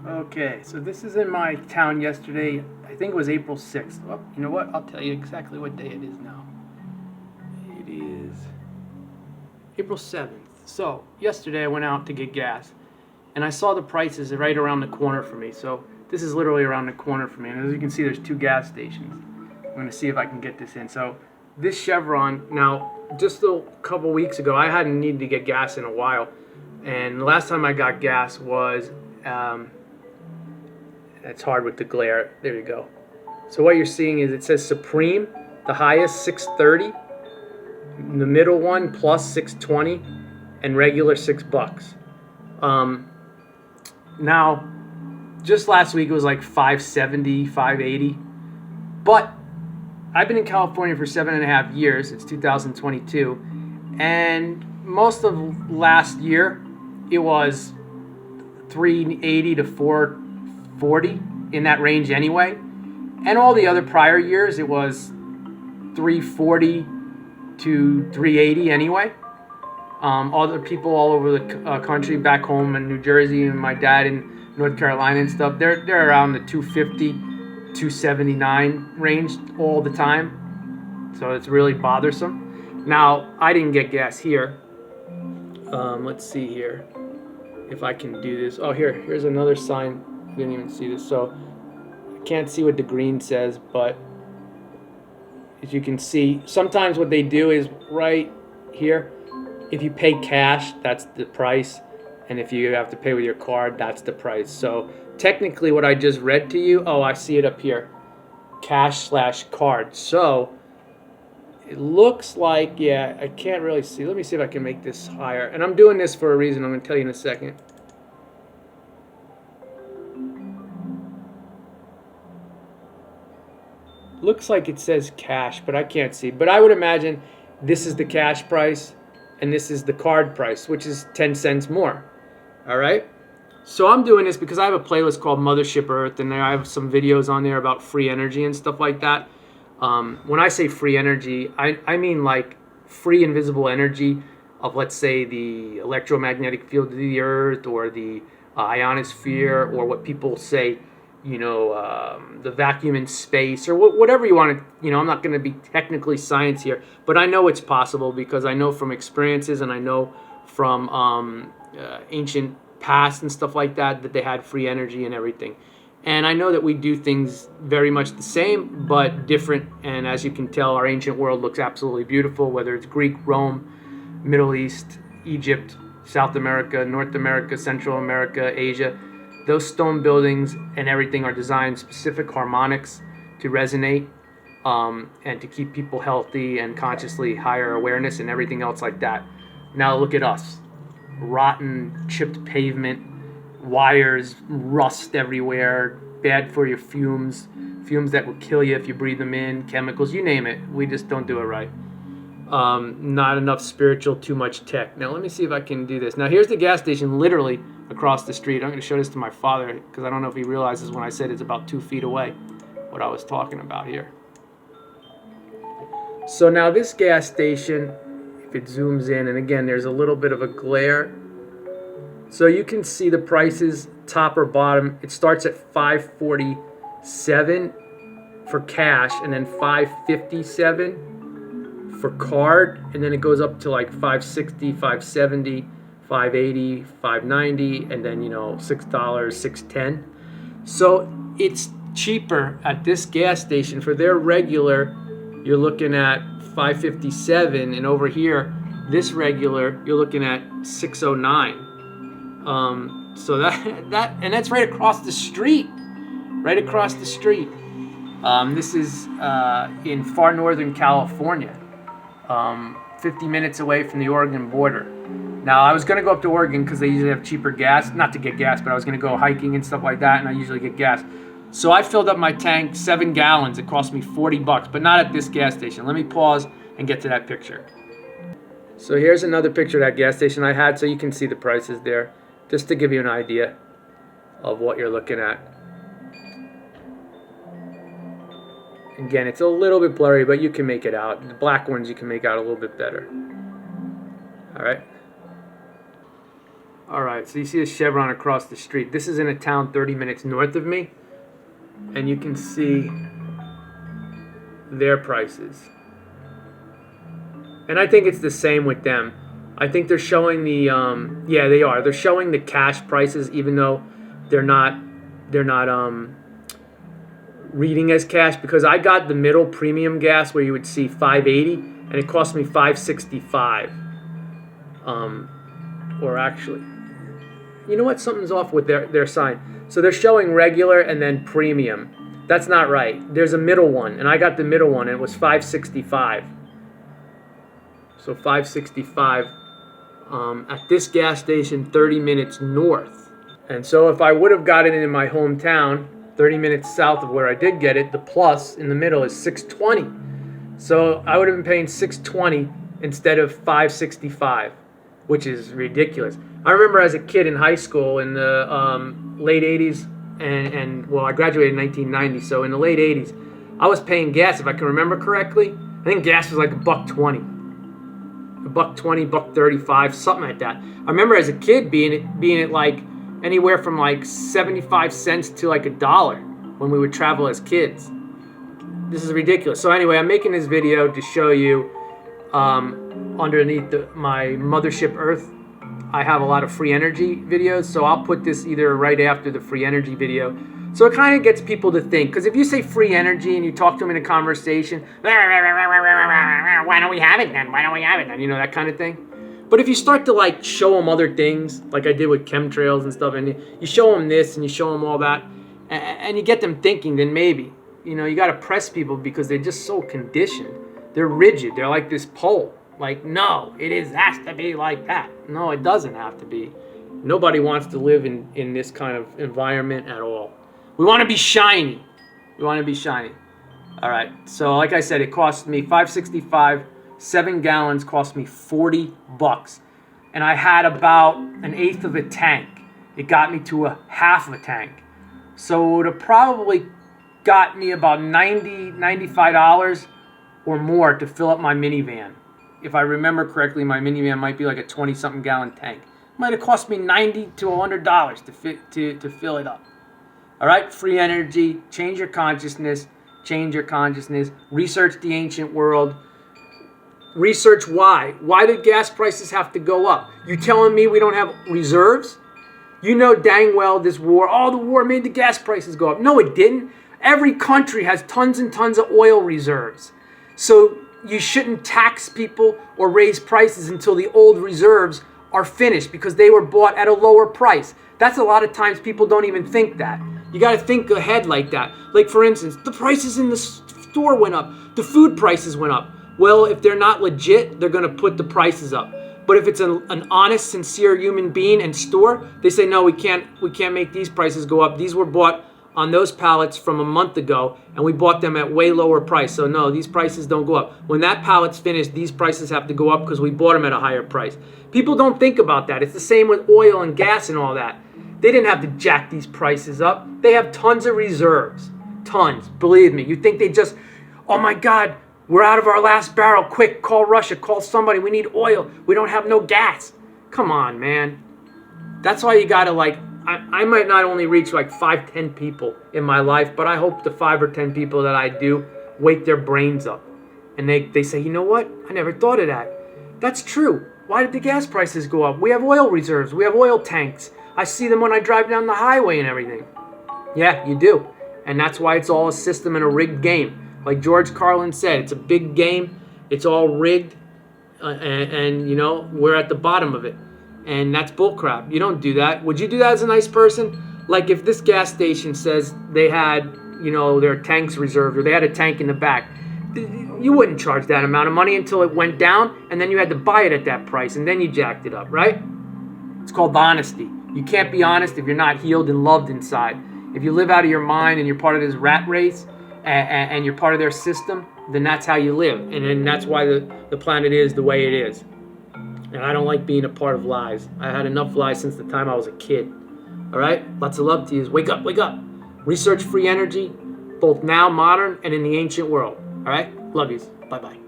Okay, so this is in my town yesterday. I think it was April 6th. Oh, you know what? I'll tell you exactly what day it is now. It is April 7th. So, yesterday I went out to get gas, and I saw the prices right around the corner for me. So, this is literally around the corner for me. And as you can see, there's two gas stations. I'm going to see if I can get this in. So, this Chevron, now, just a couple weeks ago, I hadn't needed to get gas in a while. And the last time I got gas was... it's hard with the glare. There you go. So what you're seeing is it says Supreme, the highest 630, the middle one plus 620, and regular $6. Now, just last week it was like 570, 580, but I've been in California for 7.5 years. It's 2022, and most of last year it was 380 to 440 in that range anyway, and all the other prior years it was 340 to 380 anyway. Other people all over the country, back home in New Jersey, and my dad in North Carolina and stuff, they're around the 250, 279 range all the time. So it's really bothersome. Now, I didn't get gas here. Let's see here if I can do this. Oh, here's another sign. I didn't even see this. So I can't see what the green says, but as you can see, sometimes what they do is right here, if you pay cash, that's the price, and if you have to pay with your card, that's the price. So technically what I just read to you, oh, I see it up here, cash/card. So it looks like, yeah, I can't really see. Let me see if I can make this higher. And I'm doing this for a reason. I'm going to tell you in a second. Looks like it says cash, but I can't see. But I would imagine this is the cash price and this is the card price, which is 10 cents more. All right? So I'm doing this because I have a playlist called Mothership Earth, and I have some videos on there about free energy and stuff like that. When I say free energy, I mean like free invisible energy of, let's say, the electromagnetic field of the Earth, or the ionosphere, or what people say, the vacuum in space, or whatever you want to, I'm not going to be technically science here, but I know it's possible because I know from experiences, and I know from ancient past and stuff like that they had free energy and everything. And I know that we do things very much the same, but different. And as you can tell, our ancient world looks absolutely beautiful, whether it's Greek, Rome, Middle East, Egypt, South America, North America, Central America, Asia. Those stone buildings and everything are designed specific harmonics to resonate, and to keep people healthy and consciously higher awareness and everything else like that. Now look at us. Rotten, chipped pavement, wires, rust everywhere, bad for your fumes that will kill you if you breathe them in, chemicals, you name it. We just don't do it right. Not enough spiritual, too much tech. Now let me see if I can do this. Now here's the gas station literally across the street. I'm going to show this to my father because I don't know if he realizes when I said it's about 2 feet away what I was talking about here. So now this gas station, if it zooms in, and again there's a little bit of a glare, so you can see the prices top or bottom. It starts at $547 for cash, and then $557 for card, and then it goes up to like $560, $570, $580, $590, and then $6, $610. So it's cheaper at this gas station. For their regular, you're looking at $557, and over here, this regular, you're looking at $609. So that's right across the street. Right across the street. This is in far northern California, 50 minutes away from the Oregon border. Now, I was going to go up to Oregon because they usually have cheaper gas. Not to get gas, but I was going to go hiking and stuff like that, and I usually get gas. So I filled up my tank, 7 gallons. It cost me $40, but not at this gas station. Let me pause and get to that picture. So here's another picture of that gas station I had, so you can see the prices there, just to give you an idea of what you're looking at. Again, it's a little bit blurry, but you can make it out. The black ones you can make out a little bit better. All right. All right, so you see a Chevron across the street. This is in a town 30 minutes north of me, and you can see their prices. And I think it's the same with them. I think they're showing the yeah, they are. They're showing the cash prices, even though they're not reading as cash, because I got the middle premium gas where you would see 580 and it cost me 565. Or actually, you know what? Something's off with their sign. So they're showing regular and then premium. That's not right. There's a middle one, and I got the middle one, and it was 565. So 565 at this gas station 30 minutes north. And so if I would have gotten it in my hometown, 30 minutes south of where I did get it, the plus in the middle is 620. So I would have been paying 620 instead of 565, which is ridiculous. I remember as a kid in high school in the late 80s, and well, I graduated in 1990, so in the late 80s, I was paying gas, if I can remember correctly. I think gas was like $1.20. $1.20, $1.35, something like that. I remember as a kid being at like anywhere from like 75 cents to like $1 when we would travel as kids. This is ridiculous. So anyway, I'm making this video to show you underneath my Mothership Earth, I have a lot of free energy videos, so I'll put this either right after the free energy video. So it kind of gets people to think, because if you say free energy and you talk to them in a conversation, why don't we have it then? Why don't we have it then? You know, that kind of thing. But if you start to like show them other things, like I did with chemtrails and stuff, and you show them this and you show them all that, and you get them thinking, then maybe, you know, you got to press people because they're just so conditioned. They're rigid. They're like this pole. Like, no, has to be like that. No, it doesn't have to be. Nobody wants to live in this kind of environment at all. We want to be shiny. We want to be shiny. All right. So like I said, it cost me $5.65. 7 gallons cost me $40. And I had about an eighth of a tank. It got me to a half of a tank. So it would have probably got me about $90, $95 or more to fill up my minivan. If I remember correctly, my minivan might be like a 20-something gallon tank. It might have cost me $90 to $100 to fill it up. All right, free energy, change your consciousness, research the ancient world, research why. Why did gas prices have to go up? You telling me we don't have reserves? You know dang well this war, the war made the gas prices go up. No, it didn't. Every country has tons and tons of oil reserves. So you shouldn't tax people or raise prices until the old reserves are finished because they were bought at a lower price. That's a lot of times people don't even think that. You got to think ahead like that. Like, for instance, the prices in the store went up. The food prices went up. Well, if they're not legit, they're going to put the prices up. But if it's an honest, sincere human being and store, they say, no, we can't make these prices go up. These were bought on those pallets from a month ago, and we bought them at way lower price. So no, these prices don't go up. When that pallet's finished, these prices have to go up because we bought them at a higher price. People don't think about that. It's the same with oil and gas and all that. They didn't have to jack these prices up. They have tons of reserves. Tons. Believe me. You think they just, oh my God, we're out of our last barrel. Quick, call Russia. Call somebody. We need oil. We don't have no gas. Come on, man. That's why you got to like, I might not only reach like 5, 10 people in my life, but I hope the 5 or 10 people that I do wake their brains up. And they say, you know what? I never thought of that. That's true. Why did the gas prices go up? We have oil reserves. We have oil tanks. I see them when I drive down the highway and everything. Yeah, you do. And that's why it's all a system and a rigged game. Like George Carlin said, it's a big game. It's all rigged. And you know, we're at the bottom of it. And that's bullcrap. You don't do that. Would you do that as a nice person? Like if this gas station says they had, you know, their tanks reserved or they had a tank in the back, you wouldn't charge that amount of money until it went down and then you had to buy it at that price and then you jacked it up, right? It's called honesty. You can't be honest if you're not healed and loved inside. If you live out of your mind and you're part of this rat race and you're part of their system, then that's how you live. And then that's why the planet is the way it is. And I don't like being a part of lies. I had enough lies since the time I was a kid. All right? Lots of love to you. Wake up, wake up. Research free energy, both now, modern, and in the ancient world. All right? Love yous. Bye-bye.